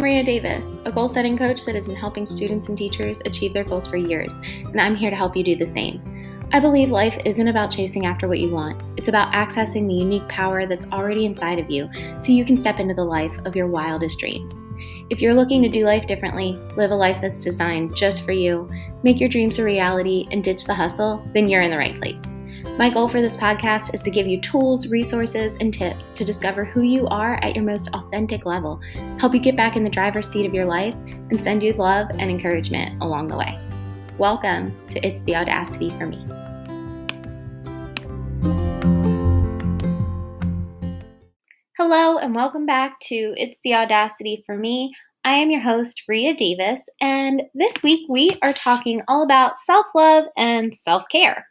Maria Davis, a goal-setting coach that has been helping students and teachers achieve their goals for years, and I'm here to help you do the same. I believe life isn't about chasing after what you want. It's about accessing the unique power that's already inside of you so you can step into the life of your wildest dreams. If you're looking to do life differently, live a life that's designed just for you, make your dreams a reality, and ditch the hustle, then you're in the right place. My goal for this podcast is to give you tools, resources, and tips to discover who you are at your most authentic level, help you get back in the driver's seat of your life, and send you love and encouragement along the way. Welcome to It's the Audacity for Me. Hello and welcome back to It's the Audacity for Me. I am your host, Ria Davis, and this week we are talking all about self-love and self-care.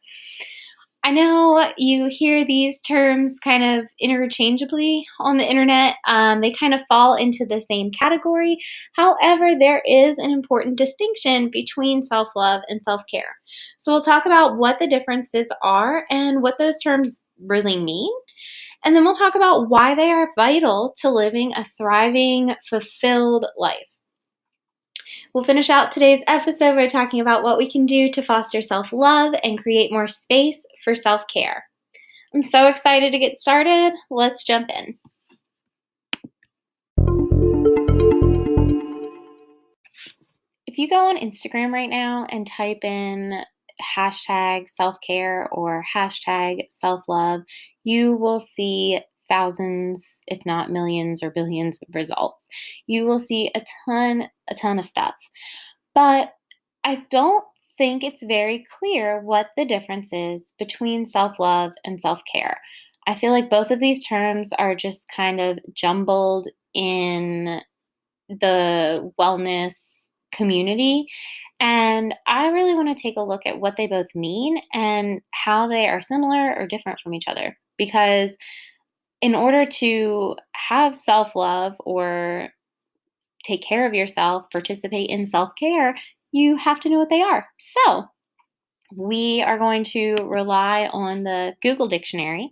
I know you hear these terms kind of interchangeably on the internet. They kind of fall into the same category. However, there is an important distinction between self-love and self-care. So we'll talk about what the differences are and what those terms really mean. And then we'll talk about why they are vital to living a thriving, fulfilled life. We'll finish out today's episode by talking about what we can do to foster self-love and create more space for self-care. I'm so excited to get started. Let's jump in. If you go on Instagram right now and type in hashtag self-care or hashtag self-love, you will see thousands, if not millions or billions of results. You will see a ton of stuff. But I don't think it's very clear what the difference is between self-love and self-care. I feel like both of these terms are just kind of jumbled in the wellness community. And I really want to take a look at what they both mean and how they are similar or different from each other. Because in order to have self-love or take care of yourself, participate in self-care, you have to know what they are. So we are going to rely on the Google dictionary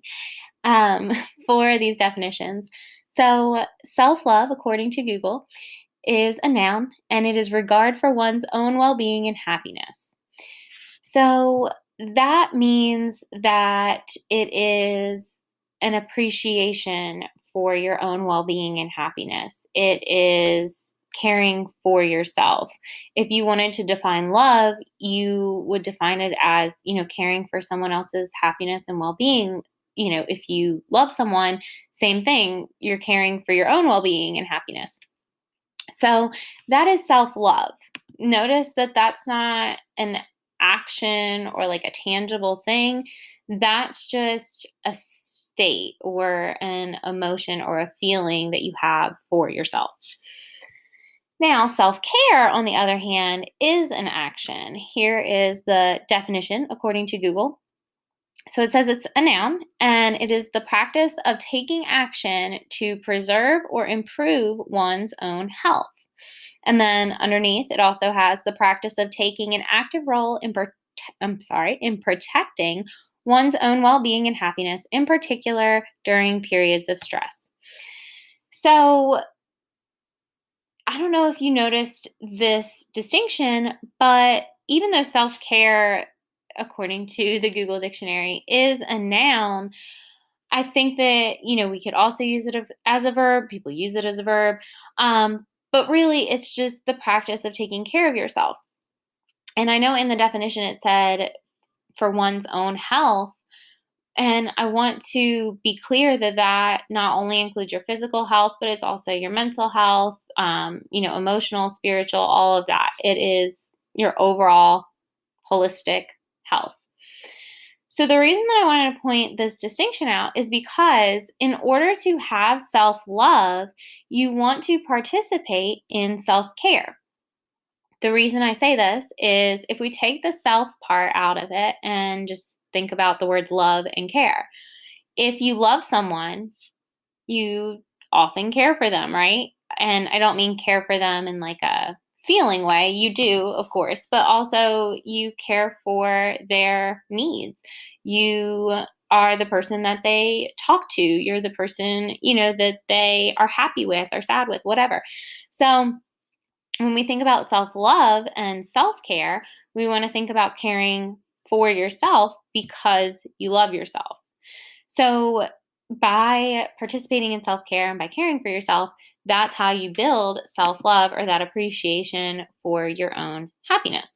for these definitions. So self-love, according to Google, is a noun, and it is regard for one's own well-being and happiness. So that means that it is an appreciation for your own well-being and happiness. It is caring for yourself. If you wanted to define love, you would define it as, caring for someone else's happiness and well-being. If you love someone, same thing, you're caring for your own well-being and happiness. So that is self-love. Notice that that's not an action or like a tangible thing. That's just a state or an emotion or a feeling that you have for yourself. Now, self-care, on the other hand, is an action. Here is the definition according to Google. So it says it's a noun, and it is the practice of taking action to preserve or improve one's own health. And then underneath, it also has the practice of taking an active role in protecting one's own well-being and happiness, in particular during periods of stress. So I don't know if you noticed this distinction, but even though self-care, according to the Google dictionary, is a noun, I think that, we could also use it as a verb. People use it as a verb. But really, it's just the practice of taking care of yourself. And I know in the definition it said for one's own health. And I want to be clear that that not only includes your physical health, but it's also your mental health, emotional, spiritual, all of that. It is your overall holistic health. So the reason that I wanted to point this distinction out is because in order to have self-love, you want to participate in self-care. The reason I say this is if we take the self part out of it and just think about the words love and care. If you love someone, you often care for them, right? And I don't mean care for them in like a feeling way. You do, of course, but also you care for their needs. You are the person that they talk to. You're the person, that they are happy with or sad with, whatever. So when we think about self-love and self-care, we want to think about caring for yourself because you love yourself. So by participating in self-care and by caring for yourself, that's how you build self-love or that appreciation for your own happiness.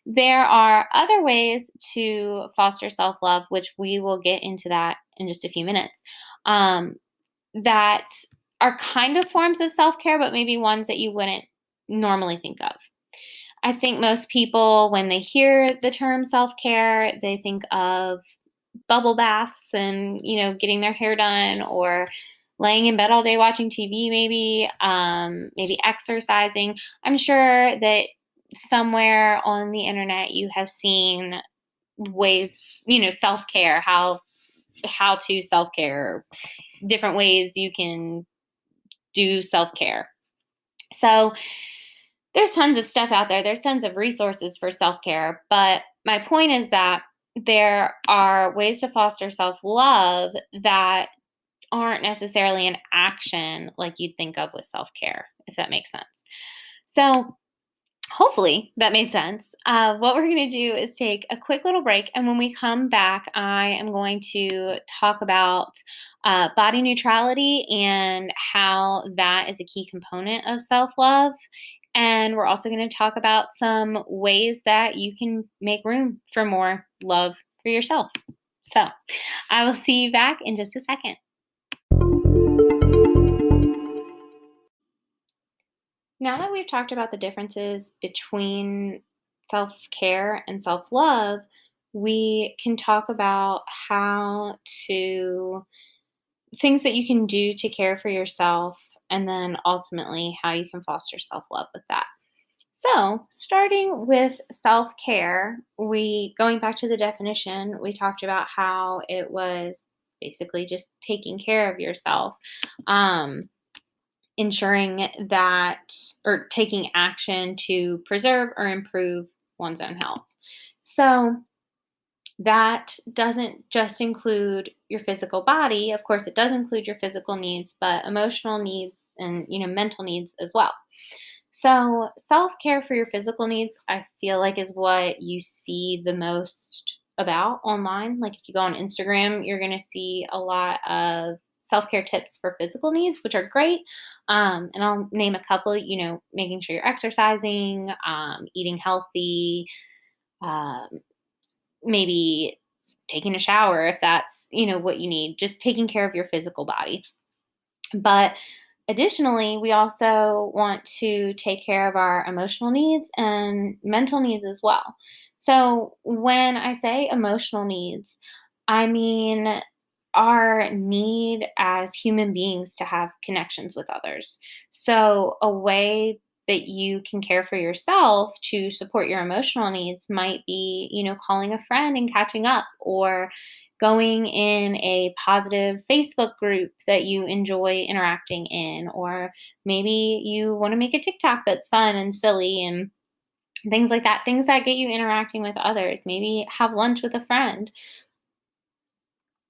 There are other ways to foster self-love, which we will get into that in just a few minutes, that are kind of forms of self-care, but maybe ones that you wouldn't normally think of. I think most people, when they hear the term self-care, they think of bubble baths and, getting their hair done, or laying in bed all day watching TV, maybe exercising. I'm sure that somewhere on the internet you have seen ways, self-care, how to self-care, different ways you can do self-care. So there's tons of stuff out there. There's tons of resources for self-care, but my point is that there are ways to foster self-love that aren't necessarily an action like you'd think of with self-care, if that makes sense. So hopefully that made sense. What we're going to do is take a quick little break, and when we come back, I am going to talk about body neutrality and how that is a key component of self-love. And we're also going to talk about some ways that you can make room for more love for yourself. So I will see you back in just a second. Now that we've talked about the differences between self-care and self-love, we can talk about things that you can do to care for yourself, and then ultimately how you can foster self-love with that. So, starting with self-care, going back to the definition, we talked about how it was basically just taking care of yourself, ensuring that, or taking action to preserve or improve one's own health. So that doesn't just include your physical body. Of course, it does include your physical needs, but emotional needs and, mental needs as well. So self-care for your physical needs, I feel like, is what you see the most about online. Like if you go on Instagram, you're going to see a lot of self-care tips for physical needs, which are great. And I'll name a couple, making sure you're exercising, eating healthy, maybe taking a shower if that's, what you need, just taking care of your physical body. But additionally, we also want to take care of our emotional needs and mental needs as well. So when I say emotional needs, I mean our need as human beings to have connections with others. So a way that you can care for yourself to support your emotional needs might be, calling a friend and catching up, or going in a positive Facebook group that you enjoy interacting in, or maybe you want to make a TikTok that's fun and silly and things like that, things that get you interacting with others. Maybe have lunch with a friend.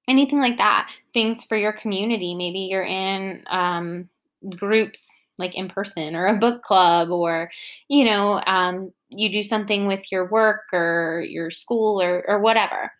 Anything like that. Things for your community. Maybe you're in groups like in person, or a book club, or, you do something with your work or your school or whatever.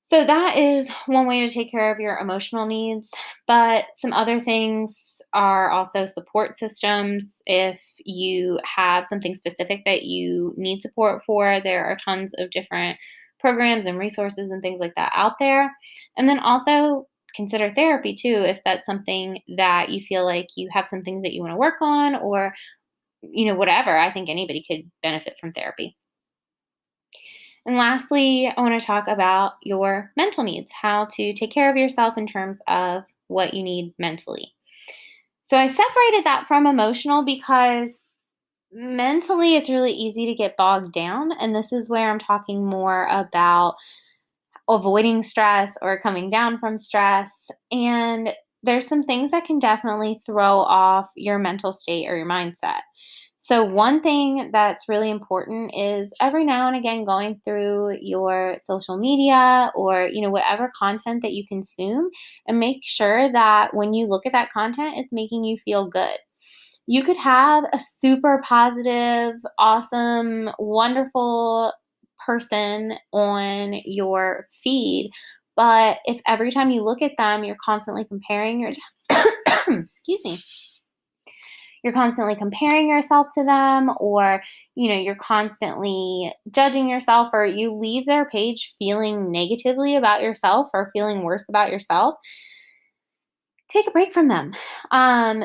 So that is one way to take care of your emotional needs. But some other things are also support systems. If you have something specific that you need support for, there are tons of different programs and resources and things like that out there. And then also consider therapy too, if that's something that you feel like you have some things that you want to work on, or, whatever. I think anybody could benefit from therapy. And lastly, I want to talk about your mental needs, how to take care of yourself in terms of what you need mentally. So I separated that from emotional because mentally it's really easy to get bogged down. And this is where I'm talking more about avoiding stress or coming down from stress. And there's some things that can definitely throw off your mental state or your mindset. So one thing that's really important is every now and again going through your social media or, whatever content that you consume, and make sure that when you look at that content, it's making you feel good. You could have a super positive, awesome, wonderful person on your feed, but if every time you look at them, you're constantly comparing your excuse me, you're constantly comparing yourself to them, or you're constantly judging yourself, or you leave their page feeling negatively about yourself or feeling worse about yourself, take a break from them.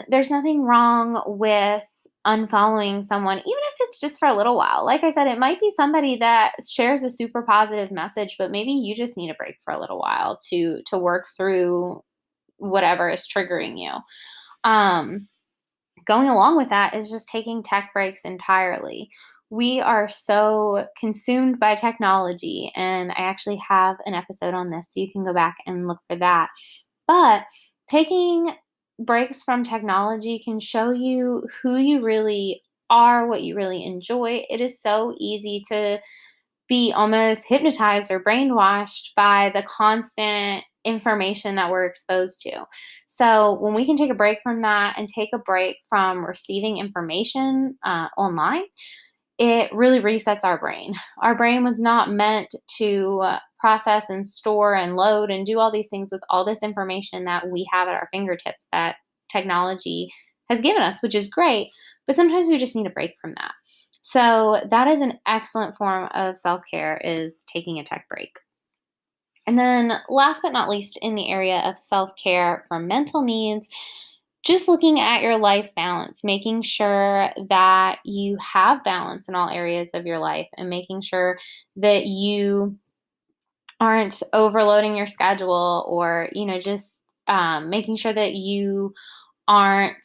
There's nothing wrong with unfollowing someone, even if it's just for a little while. Like I said, it might be somebody that shares a super positive message, but maybe you just need a break for a little while to work through whatever is triggering you. Going along with that is just taking tech breaks entirely. We are so consumed by technology, and I actually have an episode on this, so you can go back and look for that. But taking breaks from technology can show you who you really are, what you really enjoy. It is so easy to be almost hypnotized or brainwashed by the constant information that we're exposed to. So when we can take a break from that and take a break from receiving information online, it really resets our brain. Our brain was not meant to process and store and load and do all these things with all this information that we have at our fingertips that technology has given us, which is great, but sometimes we just need a break from that. So that is an excellent form of self-care, is taking a tech break. And then last but not least, in the area of self-care for mental needs, just looking at your life balance, making sure that you have balance in all areas of your life, and making sure that you aren't overloading your schedule, or, just making sure that you aren't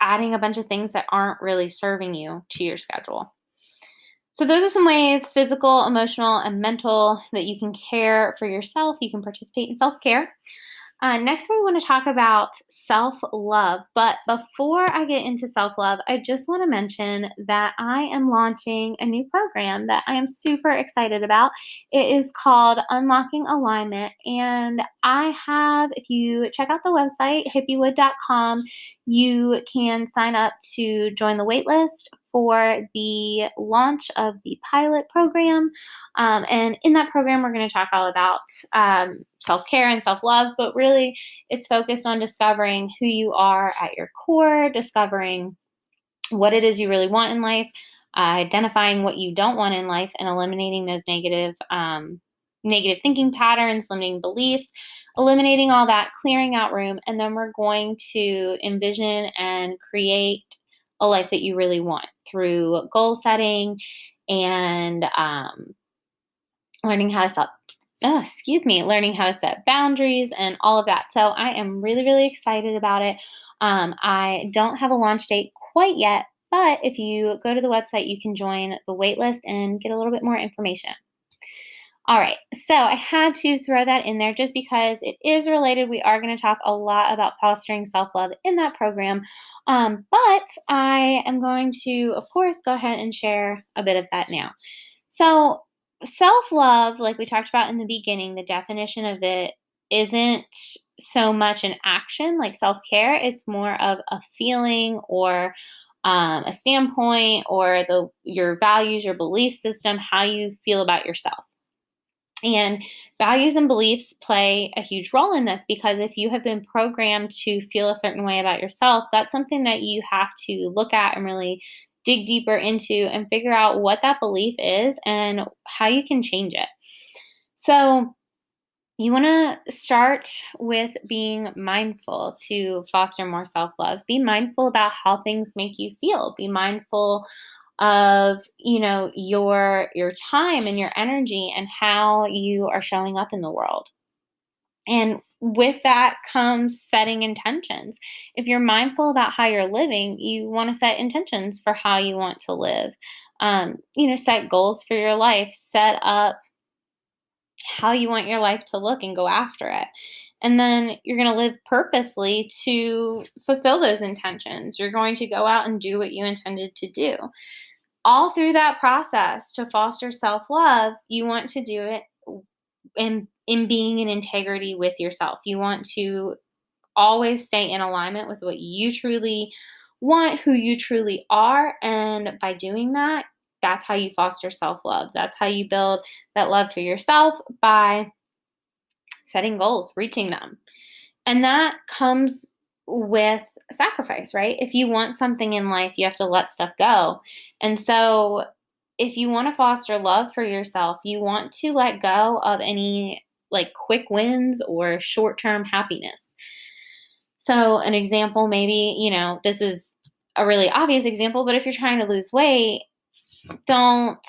adding a bunch of things that aren't really serving you to your schedule. So those are some ways, physical, emotional, and mental, that you can care for yourself. You can participate in self-care. Next, we want to talk about self-love. But before I get into self-love, I just want to mention that I am launching a new program that I am super excited about. It is called Unlocking Alignment. And if you check out the website, hippiewood.com, you can sign up to join the waitlist for the launch of the pilot program. And in that program, we're going to talk all about self-care and self-love, but really it's focused on discovering who you are at your core, discovering what it is you really want in life, identifying what you don't want in life, and eliminating those negative thinking patterns, limiting beliefs, eliminating all that, clearing out room, and then we're going to envision and create a life that you really want through goal setting and learning how to set boundaries and all of that. So I am really, really excited about it. I don't have a launch date quite yet, but if you go to the website, you can join the waitlist and get a little bit more information. All right, so I had to throw that in there just because it is related. We are going to talk a lot about fostering self-love in that program, but I am going to, of course, go ahead and share a bit of that now. So self-love, like we talked about in the beginning, the definition of it isn't so much an action like self-care. It's more of a feeling, or a standpoint, or your values, your belief system, how you feel about yourself. And values and beliefs play a huge role in this, because if you have been programmed to feel a certain way about yourself, that's something that you have to look at and really dig deeper into and figure out what that belief is and how you can change it. So you want to start with being mindful to foster more self-love. Be mindful about how things make you feel. Be mindful of, your time and your energy and how you are showing up in the world. And with that comes setting intentions. If you're mindful about how you're living, you want to set intentions for how you want to live. Set goals for your life, set up how you want your life to look, and go after it. And then you're going to live purposely to fulfill those intentions. You're going to go out and do what you intended to do. All through that process to foster self-love, you want to do it in being in integrity with yourself. You want to always stay in alignment with what you truly want, who you truly are. And by doing that, that's how you foster self-love. That's how you build that love for yourself, by setting goals, reaching them. And that comes with sacrifice, right? If you want something in life, you have to let stuff go. And so if you want to foster love for yourself, you want to let go of any like quick wins or short-term happiness. So an example, maybe, this is a really obvious example, but if you're trying to lose weight, don't,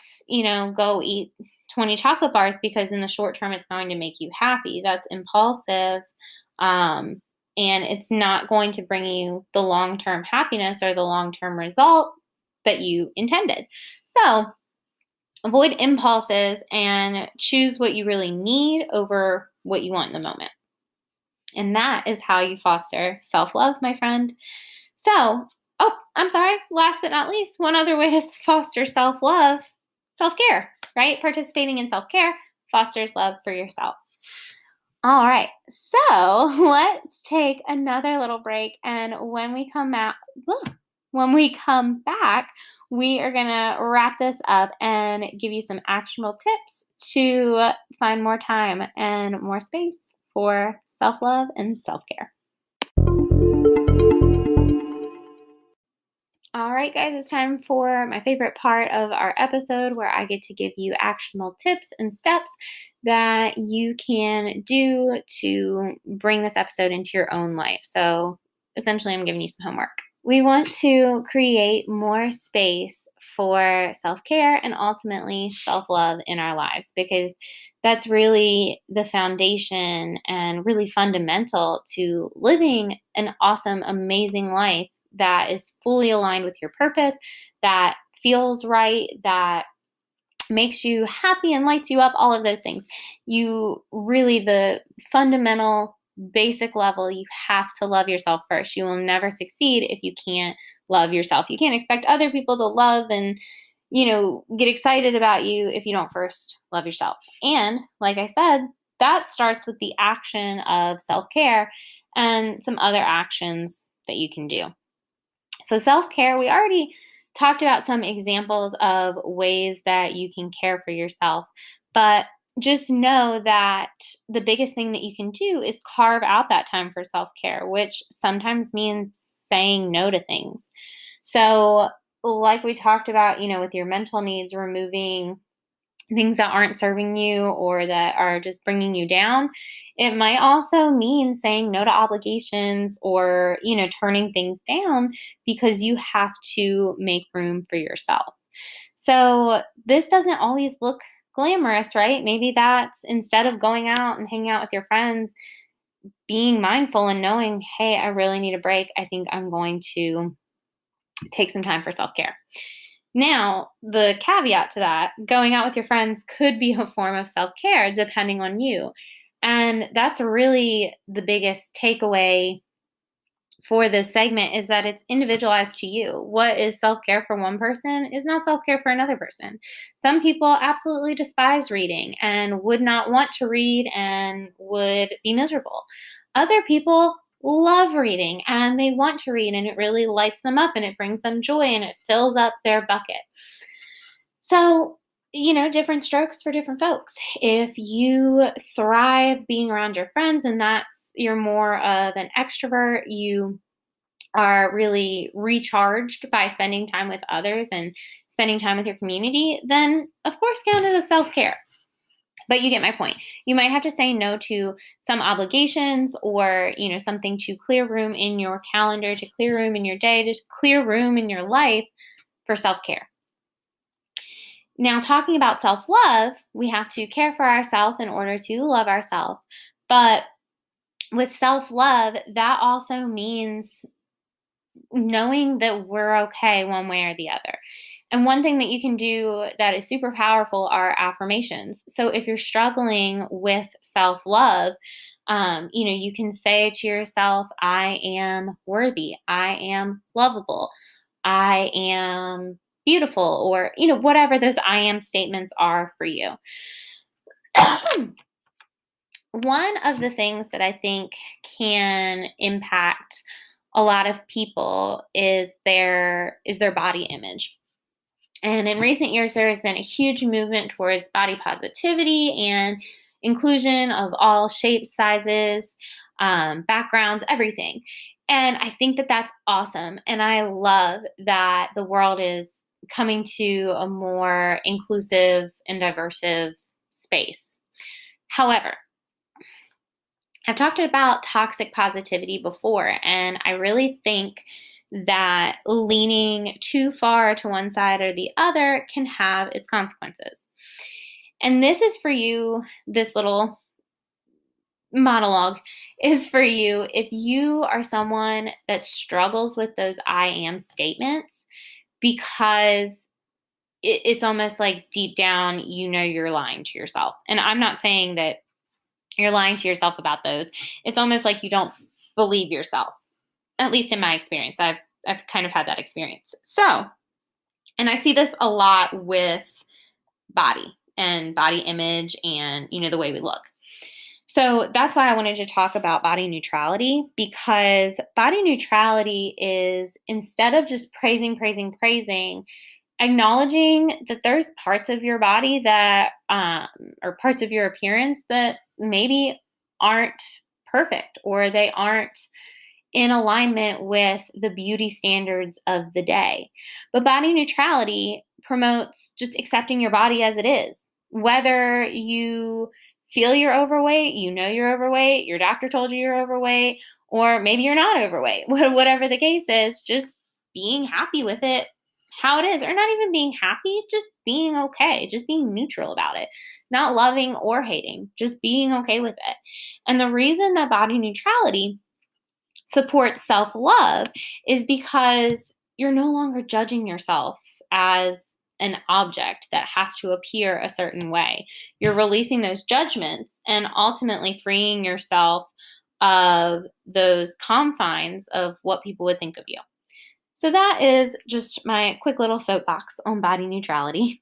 go eat 20 chocolate bars because in the short term it's going to make you happy. That's impulsive. And it's not going to bring you the long-term happiness or the long-term result that you intended. So avoid impulses and choose what you really need over what you want in the moment. And that is how you foster self-love, my friend. So, I'm sorry, last but not least, one other way to foster self-love, self-care, right? Participating in self-care fosters love for yourself. All right, so let's take another little break, and when we come back, we are gonna wrap this up and give you some actionable tips to find more time and more space for self-love and self-care. All right, guys, it's time for my favorite part of our episode, where I get to give you actionable tips and steps that you can do to bring this episode into your own life. So essentially, I'm giving you some homework. We want to create more space for self-care and ultimately self-love in our lives, because that's really the foundation and really fundamental to living an awesome, amazing life that is fully aligned with your purpose, that feels right, that makes you happy and lights you up, all of those things. The fundamental basic level, you have to love yourself first. You will never succeed if you can't love yourself. You can't expect other people to love and, get excited about you if you don't first love yourself. And like I said, that starts with the action of self-care and some other actions that you can do. So self-care, we already talked about some examples of ways that you can care for yourself, but just know that the biggest thing that you can do is carve out that time for self-care, which sometimes means saying no to things. So like we talked about, with your mental needs, removing things that aren't serving you or that are just bringing you down. It might also mean saying no to obligations or, turning things down because you have to make room for yourself. So this doesn't always look glamorous, right? Maybe that's, instead of going out and hanging out with your friends, being mindful and knowing, hey, I really need a break. I think I'm going to take some time for self-care. Now, the caveat to that, going out with your friends could be a form of self-care depending on you. And that's really the biggest takeaway for this segment, is that it's individualized to you. What is self-care for one person is not self-care for another person. Some people absolutely despise reading and would not want to read and would be miserable. Other people love reading and they want to read, and it really lights them up and it brings them joy and it fills up their bucket. So, different strokes for different folks. If you thrive being around your friends and you're more of an extrovert, you are really recharged by spending time with others and spending time with your community, then of course count it as self-care. But you get my point. You might have to say no to some obligations or, something to clear room in your calendar, to clear room in your day, to clear room in your life for self-care. Now, talking about self-love, we have to care for ourselves in order to love ourselves. But with self-love, that also means knowing that we're okay one way or the other. And one thing that you can do that is super powerful are affirmations. So if you're struggling with self-love, You can say to yourself, I am worthy. I am lovable. I am beautiful, or, whatever those I am statements are for you. One of the things that I think can impact a lot of people is their body image. And in recent years, there has been a huge movement towards body positivity and inclusion of all shapes, sizes, backgrounds, everything. And I think that that's awesome. And I love that the world is coming to a more inclusive and diverse space. However, I've talked about toxic positivity before, and I really think that leaning too far to one side or the other can have its consequences. And this is for you, this little monologue is for you if you are someone that struggles with those I am statements, because it's almost like deep down, you're lying to yourself. And I'm not saying that you're lying to yourself about those. It's almost like you don't believe yourself. At least in my experience, I've kind of had that experience. So, and I see this a lot with body and body image and, the way we look. So that's why I wanted to talk about body neutrality, because body neutrality is, instead of just praising, acknowledging that there's parts of your body that, or parts of your appearance that maybe aren't perfect, or they aren't in alignment with the beauty standards of the day. But body neutrality promotes just accepting your body as it is. Whether you feel you're overweight, you're overweight, your doctor told you you're overweight, or maybe you're not overweight. Whatever the case is, just being happy with it how it is, or not even being happy, just being okay, just being neutral about it, not loving or hating, just being okay with it. And the reason that body neutrality supports self-love is because you're no longer judging yourself as an object that has to appear a certain way. You're releasing those judgments and ultimately freeing yourself of those confines of what people would think of you. So that is just my quick little soapbox on body neutrality.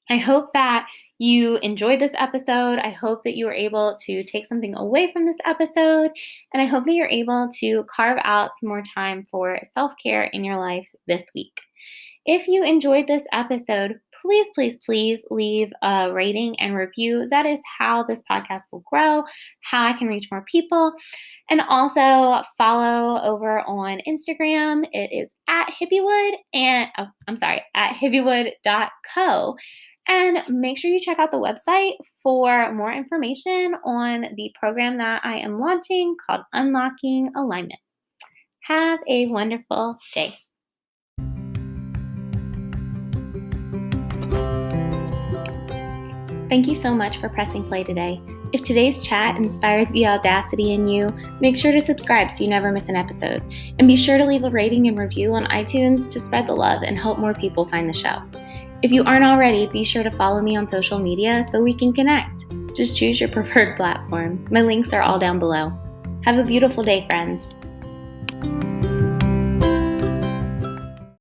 I hope that you enjoyed this episode. I hope that you were able to take something away from this episode. And I hope that you're able to carve out some more time for self-care in your life this week. If you enjoyed this episode, please leave a rating and review. That is how this podcast will grow, how I can reach more people. And also follow over on Instagram. It is at Hippiewood at hippiewood.co. And make sure you check out the website for more information on the program that I am launching called Unlocking Alignment. Have a wonderful day. Thank you so much for pressing play today. If today's chat inspired the audacity in you, make sure to subscribe so you never miss an episode. And be sure to leave a rating and review on iTunes to spread the love and help more people find the show. If you aren't already, be sure to follow me on social media so we can connect. Just choose your preferred platform. My links are all down below. Have a beautiful day, friends.